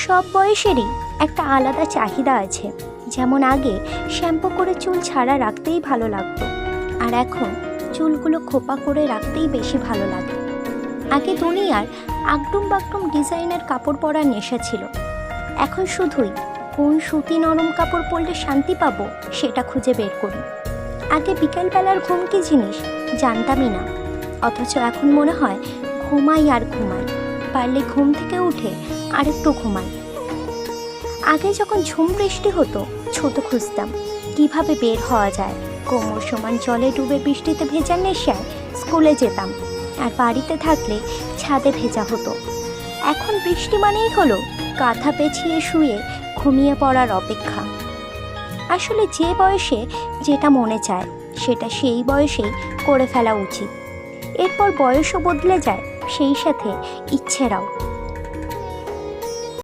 সব বয়সেরই একটা আলাদা চাহিদা আছে। যেমন আগে শ্যাম্পু করে চুল ছাড়া রাখতেই ভালো লাগতো, আর এখন চুলগুলো খোপা করে রাখতেই বেশি ভালো লাগে। আগে দুনিয়ার আগডুম বাগডুম ডিজাইনের কাপড় পরার নেশা ছিল, এখন শুধুই কোন সুতি নরম কাপড় পরলে শান্তি পাবো সেটা খুঁজে বের করি। আগে বিকেলবেলার ঘুম কি জিনিস জানতামই না, অথচ এখন মনে হয় ঘুমাই আর ঘুমাই, পারলে ঘুম থেকে উঠে আরেকটু ঘুমাই। আগে যখন ঝুম বৃষ্টি হতো ছোট খুঁজতাম কিভাবে বের হওয়া যায়, কোমর সমান জলে ডুবে বৃষ্টিতে ভেজার নেশায় স্কুলে যেতাম, আর বাড়িতে থাকলে ছাদে ভেজা হতো। এখন বৃষ্টি মানেই হলো কাঁথা পেঁচিয়ে শুয়ে ঘুমিয়ে পড়ার অপেক্ষা। আসলে যে বয়সে যেটা মনে চায় সেটা সেই বয়সেই করে ফেলা উচিত। এরপর বয়সও বদলে যায়, সেই সাথে ইচ্ছেরাও।